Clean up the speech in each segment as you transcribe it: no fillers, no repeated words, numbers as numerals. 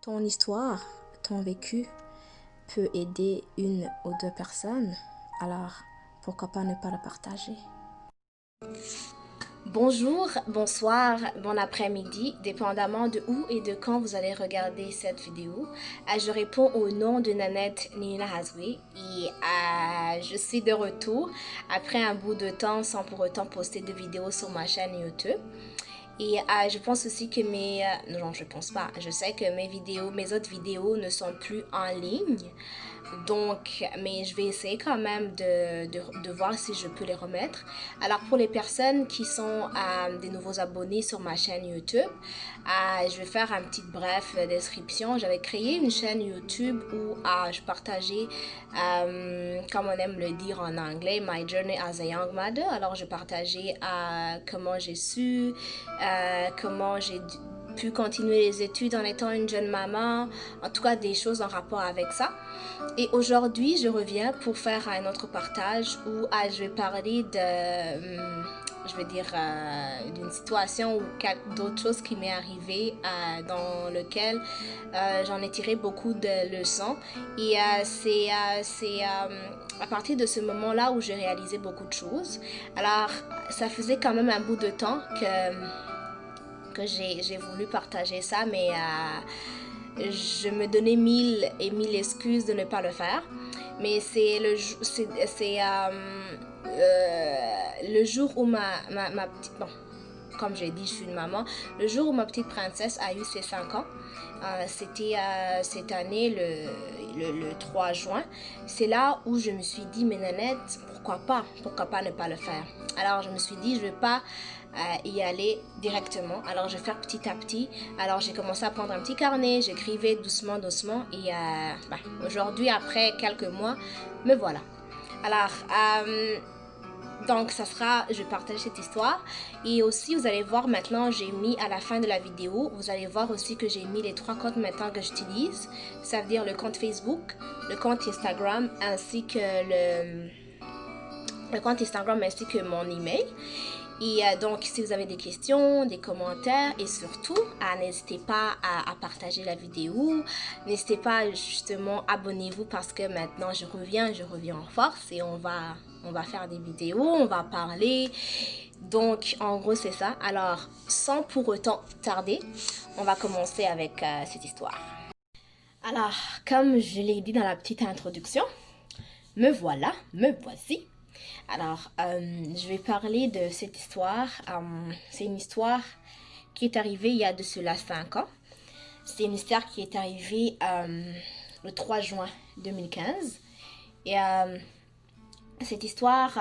Ton histoire, ton vécu peut aider une ou deux personnes, alors pourquoi pas ne pas le partager? Bonjour, bonsoir, bon après-midi, dépendamment de où et de quand vous allez regarder cette vidéo. Je réponds au nom de Nanette Nina Hazwe et je suis de retour après un bout de temps sans pour autant poster de vidéos sur ma chaîne YouTube. Et je pense aussi que non, je pense pas. Je sais que mes autres vidéos ne sont plus en ligne. Donc, mais je vais essayer quand même de voir si je peux les remettre. Alors, pour les personnes qui sont des nouveaux abonnés sur ma chaîne YouTube, je vais faire un petit bref description. J'avais créé une chaîne YouTube où je partageais, comme on aime le dire en anglais, My Journey as a Young Mother. Alors, je partageais comment j'ai su, comment j'ai pu continuer les études en étant une jeune maman, en tout cas des choses en rapport avec ça. Et aujourd'hui, je reviens pour faire un autre partage où je vais parler d'une situation ou d'autres choses qui m'est arrivée dans lequel j'en ai tiré beaucoup de leçons. Et c'est à partir de ce moment-là où j'ai réalisé beaucoup de choses. Alors, ça faisait quand même un bout de temps que j'ai voulu partager ça, mais je me donnais mille et mille excuses de ne pas le faire. Mais c'est le jour où ma petite... Bon, comme j'ai dit, je suis une maman. Le jour où ma petite princesse a eu ses 5 ans, c'était cette année, le 3 juin. C'est là où je me suis dit, mais Nanette, pourquoi pas ne pas le faire? Alors, je me suis dit, je ne vais pas y aller directement. Alors, je vais faire petit à petit. Alors, j'ai commencé à prendre un petit carnet, j'écrivais doucement, doucement. Et aujourd'hui, après quelques mois, me voilà. Alors, donc, je partage cette histoire. Et aussi, vous allez voir maintenant, j'ai mis à la fin de la vidéo, vous allez voir aussi que j'ai mis les 3 comptes maintenant que j'utilise. Ça veut dire le compte Facebook, le compte Instagram, ainsi que le compte Instagram, ainsi que mon email. Et donc, si vous avez des questions, des commentaires et surtout, n'hésitez pas à partager la vidéo. N'hésitez pas justement, abonnez-vous parce que maintenant, je reviens en force et on va faire des vidéos, on va parler. Donc, en gros, c'est ça. Alors, sans pour autant tarder, on va commencer avec cette histoire. Alors, comme je l'ai dit dans la petite introduction, me voilà, me voici. Alors, je vais parler de cette histoire. C'est une histoire qui est arrivée il y a de cela 5 ans. C'est une histoire qui est arrivée le 3 juin 2015. Et cette histoire,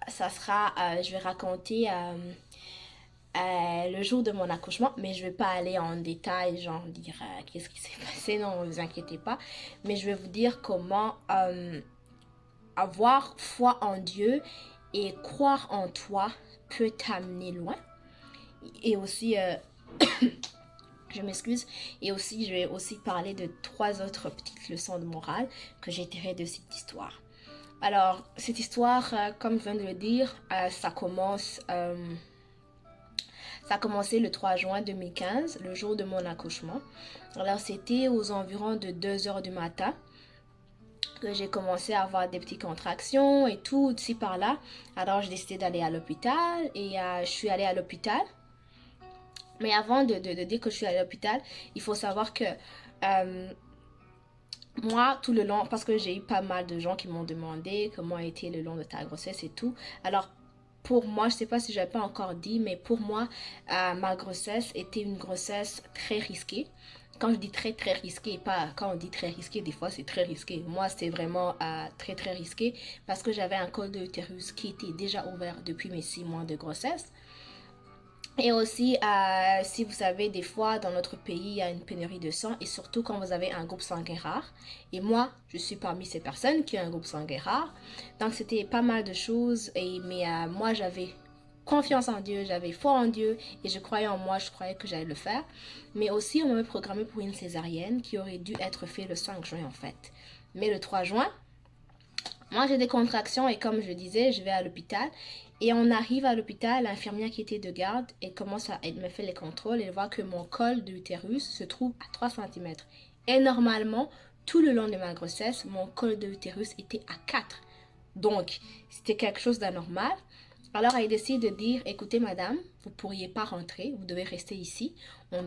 je vais raconter le jour de mon accouchement, mais je ne vais pas aller en détail, genre dire qu'est-ce qui s'est passé, non, ne vous inquiétez pas. Mais je vais vous dire comment avoir foi en Dieu et croire en toi peut t'amener loin. Et aussi, je m'excuse, et aussi je vais aussi parler de 3 autres petites leçons de morale que j'ai tirées de cette histoire. Alors, cette histoire, comme je viens de le dire, ça a commencé le 3 juin 2015, le jour de mon accouchement. Alors, c'était aux environs de 2 heures du matin que j'ai commencé à avoir des petites contractions et tout, ci par là. Alors, j'ai décidé d'aller à l'hôpital et je suis allée à l'hôpital. Mais avant de dire que je suis allée à l'hôpital, il faut savoir que moi, tout le long, parce que j'ai eu pas mal de gens qui m'ont demandé comment a été le long de ta grossesse et tout. Alors, pour moi, je sais pas si je n'avais pas encore dit, mais pour moi, ma grossesse était une grossesse très risquée. Quand je dis très très risqué, pas quand on dit très risqué, des fois c'est très risqué. Moi, c'était vraiment très très risqué parce que j'avais un col de l'utérus qui était déjà ouvert depuis mes 6 mois de grossesse. Et aussi, si vous savez, des fois, dans notre pays, il y a une pénurie de sang, et surtout quand vous avez un groupe sanguin rare. Et moi, je suis parmi ces personnes qui ont un groupe sanguin rare. Donc, c'était pas mal de choses. Mais moi, j'avais confiance en Dieu, j'avais foi en Dieu, et je croyais en moi, je croyais que j'allais le faire. Mais aussi, on m'avait programmé pour une césarienne qui aurait dû être faite le 5 juin, en fait. Mais le 3 juin, moi, j'ai des contractions et comme je disais, je vais à l'hôpital. Et on arrive à l'hôpital, l'infirmière qui était de garde, elle me fait les contrôles, elle voit que mon col de l'utérus se trouve à 3 cm. Et normalement, tout le long de ma grossesse, mon col de l'utérus était à 4. Donc, c'était quelque chose d'anormal. Alors, elle décide de dire, écoutez madame, vous ne pourriez pas rentrer, vous devez rester ici. Vous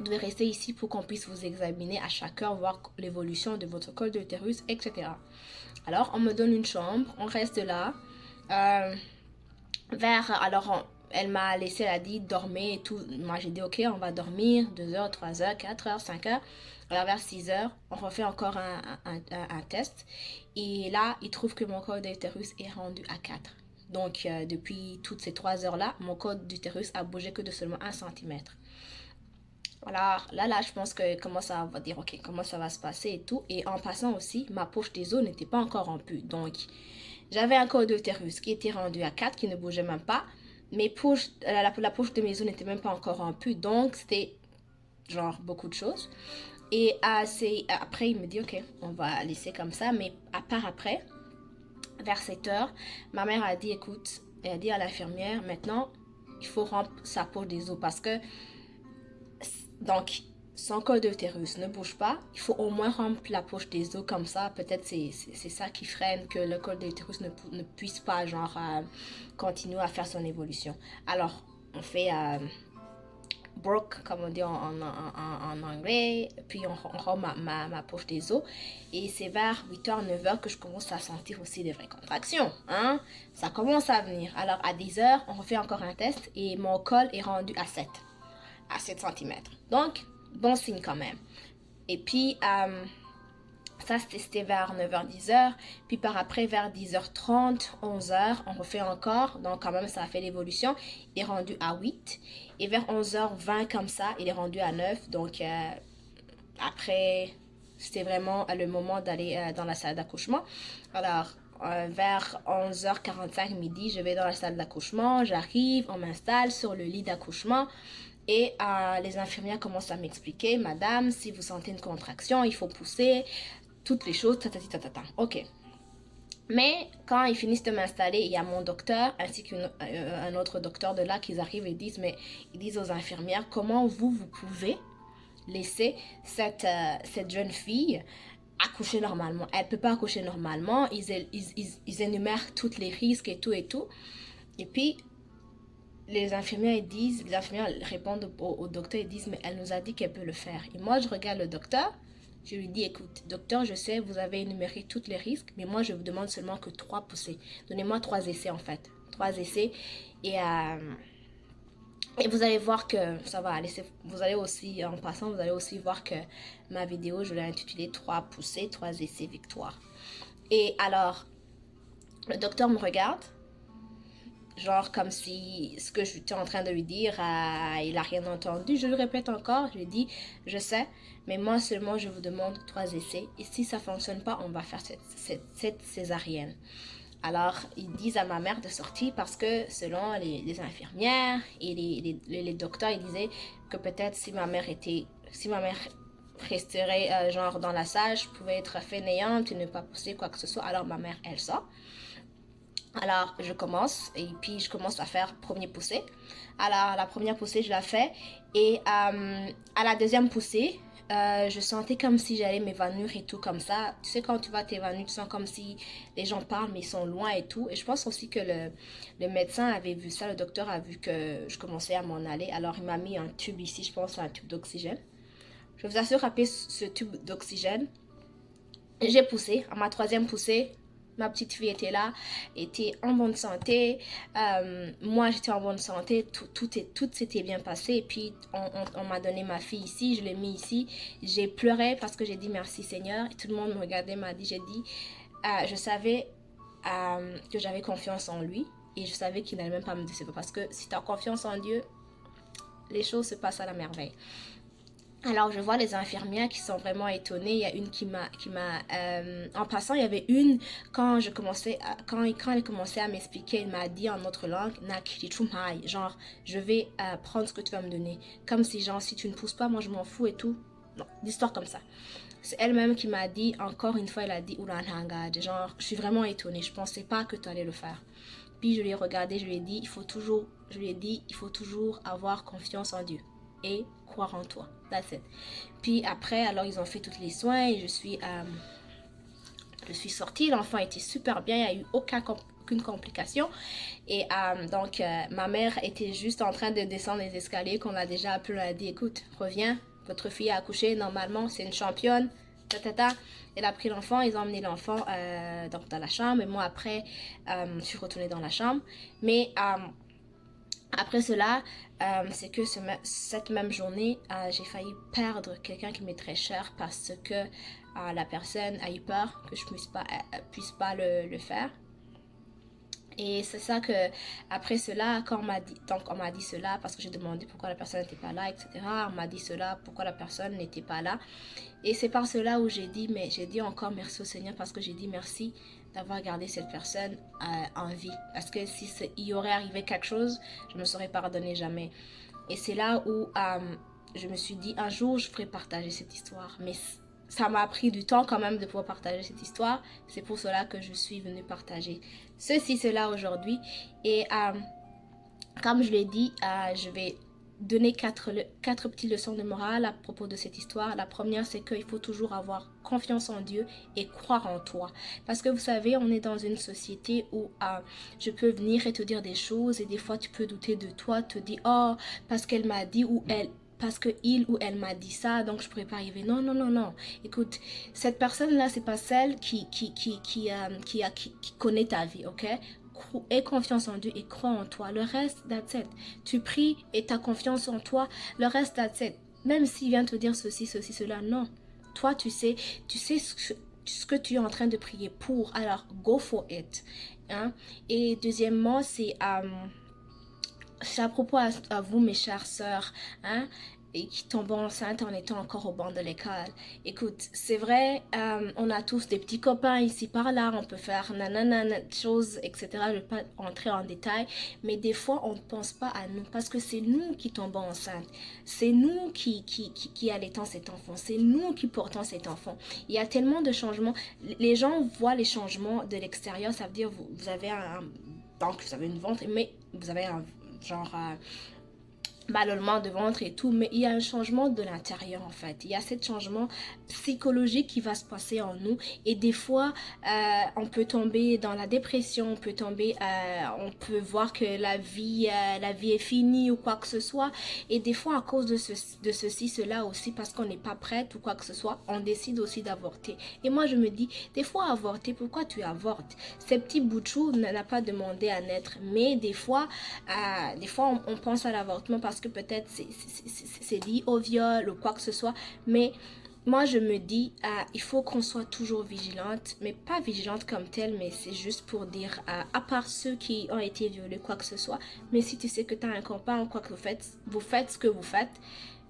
devez rester ici pour qu'on puisse vous examiner à chaque heure, voir l'évolution de votre col de l'utérus, etc. Alors, on me donne une chambre, on reste là. Elle m'a laissé, elle a dit dormez et tout. Moi j'ai dit ok, on va dormir 2 heures, 3 heures, 4 heures, 5 heures. Alors vers 6 heures, on refait encore un test. Et là, il trouve que mon col d'utérus est rendu à 4. Donc depuis toutes ces 3 heures-là, mon col d'utérus a bougé que de seulement 1 cm. Alors là, je pense que comment ça va dire, ok, comment ça va se passer et tout. Et en passant aussi, ma poche des os n'était pas encore rompue. Donc, j'avais un col d'utérus qui était rendu à 4, qui ne bougeait même pas. La poche de mes os n'était même pas encore rompue. Donc, c'était genre beaucoup de choses. Et après, il me dit, ok, on va laisser comme ça. Mais à part après, vers 7 heures, ma mère a dit, écoute, elle a dit à l'infirmière, maintenant, il faut rompre sa poche des os parce que donc, son col d'utérus ne bouge pas. Il faut au moins rompre la poche des os comme ça. Peut-être c'est ça qui freine que le col d'utérus ne puisse pas genre continuer à faire son évolution. Alors, on fait broke, comme on dit en anglais. Puis on rompt ma poche des os. Et c'est vers 8h, 9h que je commence à sentir aussi des vraies contractions. Hein? Ça commence à venir. Alors, à 10h, on refait encore un test. Et mon col est rendu à 7 cm. Donc, bon signe quand même. Et puis, ça, c'était vers 9h, 10h. Puis par après, vers 10h30, 11h, on refait encore. Donc, quand même, ça a fait l'évolution. Il est rendu à 8. Et vers 11h20, comme ça, il est rendu à 9. Donc, après, c'était vraiment le moment d'aller dans la salle d'accouchement. Alors, vers 11h45 midi, je vais dans la salle d'accouchement. J'arrive, on m'installe sur le lit d'accouchement. Et les infirmières commencent à m'expliquer, madame, si vous sentez une contraction, il faut pousser, toutes les choses, ok. Mais quand ils finissent de m'installer, il y a mon docteur ainsi qu'un autre docteur de là qui arrivent et disent, mais ils disent aux infirmières, comment vous pouvez laisser cette jeune fille accoucher normalement. Elle ne peut pas accoucher normalement, ils énumèrent tous les risques et tout. Et puis, les infirmières répondent au docteur et disent, mais elle nous a dit qu'elle peut le faire. Et moi, je regarde le docteur, je lui dis, écoute, docteur, je sais, vous avez énuméré tous les risques, mais moi, je vous demande seulement que 3 poussées. Donnez-moi 3 essais, en fait. 3 essais. Et vous allez voir que ça va aller. Vous allez aussi, en passant, vous allez aussi voir que ma vidéo, je l'ai intitulée 3 poussées, 3 essais, victoire. Et alors, le docteur me regarde. Genre comme si ce que j'étais en train de lui dire, il n'a rien entendu. Je lui répète encore, je lui dis, je sais, mais moi seulement je vous demande 3 essais. Et si ça ne fonctionne pas, on va faire cette césarienne. Alors, ils disent à ma mère de sortir parce que selon les infirmières et les docteurs, ils disaient que peut-être si ma mère resterait genre dans la salle, je pouvais être fainéante et ne pas pousser quoi que ce soit. Alors ma mère, elle sort. Alors, je commence et puis je commence à faire premier poussée. Alors, la première poussée, je la fais et à la deuxième poussée, je sentais comme si j'allais m'évanouir et tout comme ça. Tu sais, quand tu vas t'évanouir, tu sens comme si les gens parlent mais ils sont loin et tout. Et je pense aussi que le médecin avait vu ça, le docteur a vu que je commençais à m'en aller. Alors, il m'a mis un tube ici, je pense un tube d'oxygène. Je vous assure, après ce tube d'oxygène, j'ai poussé. À ma troisième poussée, ma petite fille était là, était en bonne santé. Moi, j'étais en bonne santé. Tout s'était bien passé. Et puis, on m'a donné ma fille ici. Je l'ai mis ici. J'ai pleuré parce que j'ai dit merci Seigneur. Et tout le monde me regardait, m'a dit, je savais que j'avais confiance en lui. Et je savais qu'il n'allait même pas me décevoir. Parce que si tu as confiance en Dieu, les choses se passent à la merveille. Alors, je vois les infirmières qui sont vraiment étonnées. Il y a une qui m'a en passant, il y avait une, quand elle commençait à m'expliquer, elle m'a dit en notre langue, genre, je vais prendre ce que tu vas me donner. Comme si, genre, si tu ne pousses pas, moi, je m'en fous et tout. non, d'histoires comme ça. C'est elle-même qui m'a dit, encore une fois, elle a dit, genre, je suis vraiment étonnée, je pensais pas que tu allais le faire. Puis je l'ai regardé, je lui ai dit, il faut toujours avoir confiance en Dieu et croire en toi. That's it. Puis après, alors ils ont fait tous les soins et je suis sortie. L'enfant était super bien, il n'y a eu aucune complication. Et donc, ma mère était juste en train de descendre les escaliers qu'on a déjà appelé. Elle a dit, écoute, reviens, votre fille a accouché, normalement, c'est une championne. Elle a pris l'enfant, ils ont emmené l'enfant donc dans la chambre. Et moi, après, je suis retournée dans la chambre. Mais après cela, c'est que cette même journée, j'ai failli perdre quelqu'un qui m'est très cher parce que la personne a eu peur que je puisse pas le faire. Et c'est ça que, après cela, quand on m'a dit cela, parce que j'ai demandé pourquoi la personne n'était pas là, etc. On m'a dit cela, pourquoi la personne n'était pas là. Et c'est par cela où j'ai dit encore merci au Seigneur, parce que j'ai dit merci d'avoir gardé cette personne en vie. Parce que si il y aurait arrivé quelque chose, je ne me serais pardonné jamais. Et c'est là où je me suis dit, un jour, je ferai partager cette histoire. Mais ça m'a pris du temps quand même de pouvoir partager cette histoire. C'est pour cela que je suis venue partager cela aujourd'hui. Et comme je l'ai dit, je vais donner quatre petites leçons de morale à propos de cette histoire. La première, c'est qu'il faut toujours avoir confiance en Dieu et croire en toi. Parce que vous savez, on est dans une société où je peux venir et te dire des choses et des fois tu peux douter de toi, te dire, oh, parce qu'elle m'a dit ou parce que il ou elle m'a dit ça, donc je pourrais pas arriver. Non, non, non, non. Écoute, cette personne-là, c'est pas celle qui connaît ta vie, ok? Aie confiance en Dieu et crois en toi. Le reste, that's it. Tu pries et tu as confiance en toi. Le reste, that's it. Même s'il vient te dire ceci, cela, non. Toi, tu sais ce que tu es en train de prier pour. Alors, go for it. Hein? Et deuxièmement, c'est à propos à vous, mes chères sœurs, hein, et qui tombent enceintes en étant encore au banc de l'école. Écoute, c'est vrai, on a tous des petits copains ici par là, on peut faire nanana choses, etc. Je ne vais pas entrer en détail, mais des fois, on ne pense pas à nous, parce que c'est nous qui tombons enceintes. C'est nous qui allaitons cet enfant. C'est nous qui portons cet enfant. Il y a tellement de changements. Les gens voient les changements de l'extérieur, ça veut dire vous avez donc vous avez une ventre, mais vous avez un genre ballonnement de ventre et tout, mais il y a un changement de l'intérieur en fait. Il y a ce changement psychologique qui va se passer en nous et des fois on peut tomber dans la dépression, on peut voir que la vie est finie ou quoi que ce soit, et des fois à cause de ceci, cela aussi, parce qu'on n'est pas prête ou quoi que ce soit, on décide aussi d'avorter. Et moi je me dis, des fois avorter, pourquoi tu avortes? Ces petits bouts de chou n'a pas demandé à naître, mais des fois on pense à l'avortement parce que peut-être c'est lié au viol ou quoi que ce soit, mais moi je me dis il faut qu'on soit toujours vigilante, mais pas vigilante comme telle, mais c'est juste pour dire à part ceux qui ont été violés, quoi que ce soit, mais si tu sais que tu as un copain ou quoi que vous faites ce que vous faites,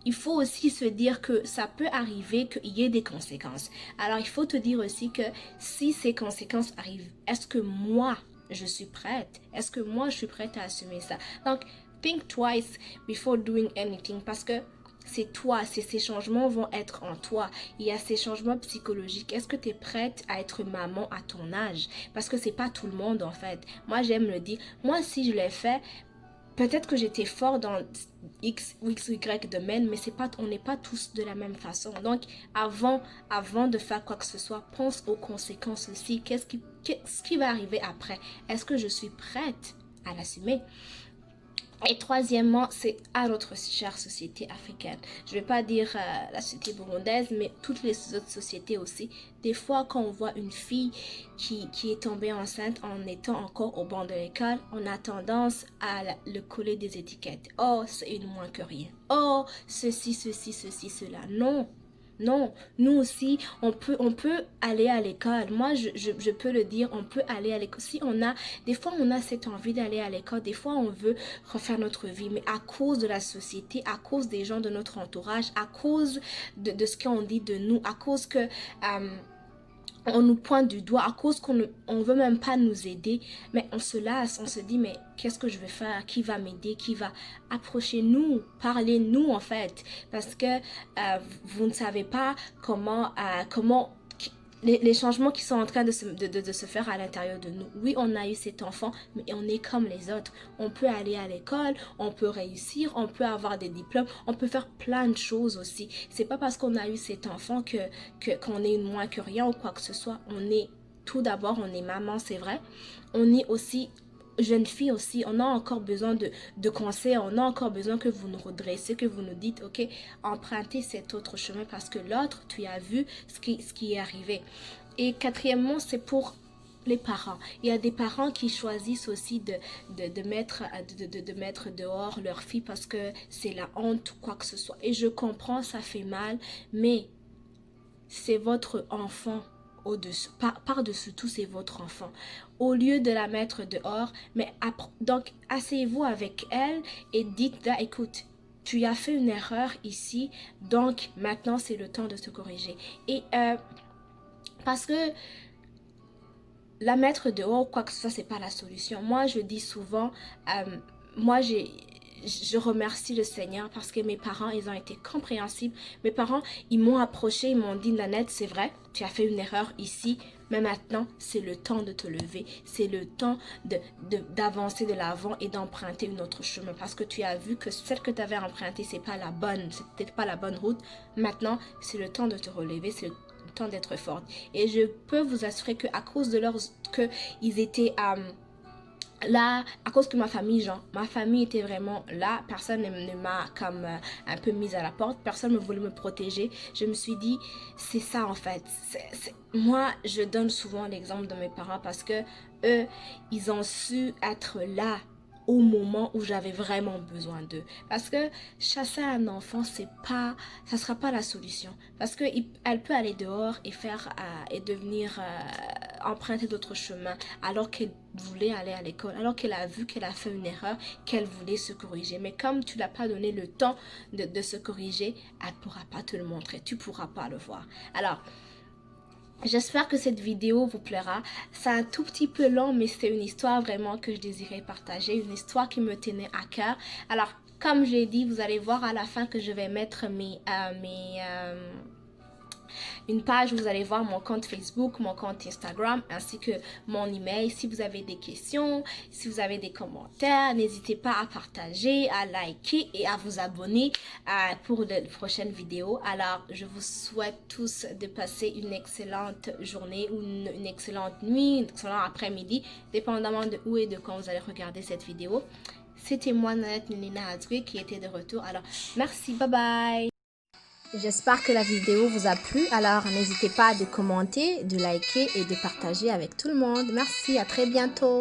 il faut aussi se dire que ça peut arriver qu'il y ait des conséquences. Alors il faut te dire aussi que si ces conséquences arrivent, est-ce que moi je suis prête? Est-ce que moi je suis prête à assumer ça? Donc think twice before doing anything, parce que c'est toi, ces changements vont être en toi. Il y a ces changements psychologiques. Est-ce que tu es prête à être maman à ton âge? Parce que c'est pas tout le monde en fait. Moi j'aime le dire. Moi si je l'ai fait, peut-être que j'étais fort dans X ou Y domaine, mais on n'est pas tous de la même façon. Donc avant de faire quoi que ce soit, pense aux conséquences aussi. Qu'est-ce qui va arriver après? Est-ce que je suis prête à l'assumer? Et troisièmement, c'est à notre chère société africaine. Je ne vais pas dire la société burundaise, mais toutes les autres sociétés aussi. Des fois, quand on voit une fille qui est tombée enceinte en étant encore au banc de l'école, on a tendance à le coller des étiquettes. Oh, c'est une moins que rien. Oh, ceci, cela. Non. Non, nous aussi, on peut aller à l'école. Moi, je peux le dire, on peut aller à l'école. Des fois, on a cette envie d'aller à l'école. Des fois, on veut refaire notre vie. Mais à cause de la société, à cause des gens de notre entourage, à cause de ce qu'on dit de nous, à cause que on nous pointe du doigt à cause qu'on ne veut même pas nous aider, mais on se lasse, on se dit mais qu'est-ce que je vais faire, qui va m'aider, qui va approcher nous, parler nous en fait, parce que vous ne savez pas comment les changements qui sont en train de se faire à l'intérieur de nous. Oui, on a eu cet enfant, mais on est comme les autres. On peut aller à l'école, on peut réussir, on peut avoir des diplômes, on peut faire plein de choses aussi. C'est pas parce qu'on a eu cet enfant qu'on est moins que rien ou quoi que ce soit. On est, tout d'abord, on est maman, c'est vrai. On est aussi jeune fille aussi, on a encore besoin de conseils, on a encore besoin que vous nous redressez, que vous nous dites, ok, empruntez cet autre chemin parce que l'autre, tu as vu ce qui est arrivé. Et quatrièmement, c'est pour les parents. Il y a des parents qui choisissent aussi de mettre dehors leur fille parce que c'est la honte ou quoi que ce soit. Et je comprends, ça fait mal, mais c'est votre enfant. Par-dessus tout, c'est votre enfant. Au lieu de la mettre dehors, donc asseyez-vous avec elle et dites-là, écoute, tu as fait une erreur ici, donc maintenant c'est le temps de te corriger. Et parce que la mettre dehors, quoi que ce soit, c'est pas la solution. Moi, je dis souvent, moi je remercie le Seigneur parce que mes parents, ils ont été compréhensibles. Mes parents, ils m'ont approché, ils m'ont dit, Nanette, c'est vrai, tu as fait une erreur ici, mais maintenant, c'est le temps de te lever. C'est le temps d'avancer de l'avant et d'emprunter une autre chemin. Parce que tu as vu que celle que tu avais empruntée, c'est pas la bonne, c'est peut-être pas la bonne route. Maintenant, c'est le temps de te relever, c'est le temps d'être forte. Et je peux vous assurer qu'à cause de leur... qu'ils étaient... là, à cause que ma famille était vraiment là, personne ne m'a comme un peu mise à la porte, personne ne voulait me protéger. Je me suis dit, c'est ça en fait. Moi, je donne souvent l'exemple de mes parents parce que eux, ils ont su être là au moment où j'avais vraiment besoin d'eux. Parce que chasser un enfant, ça sera pas la solution. Parce que elle peut aller dehors et et devenir emprunter d'autres chemins alors qu'elle voulait aller à l'école, alors qu'elle a vu qu'elle a fait une erreur, qu'elle voulait se corriger. Mais comme tu l'as pas donné le temps de se corriger, elle pourra pas te le montrer, tu pourras pas le voir. Alors, j'espère que cette vidéo vous plaira. C'est un tout petit peu long, mais c'est une histoire vraiment que je désirais partager, une histoire qui me tenait à cœur. Alors, comme j'ai dit, vous allez voir à la fin que je vais mettre une page où vous allez voir mon compte Facebook, mon compte Instagram, ainsi que mon email. Si vous avez des questions, si vous avez des commentaires, n'hésitez pas à partager, à liker et à vous abonner pour de prochaines vidéos. Alors, je vous souhaite tous de passer une excellente journée ou une excellente nuit, un excellent après-midi, dépendamment de où et de quand vous allez regarder cette vidéo. C'était moi, Nanette Nina Hazoué, qui était de retour. Alors, merci, bye bye. J'espère que la vidéo vous a plu, alors n'hésitez pas à commenter, de liker et de partager avec tout le monde. Merci, à très bientôt.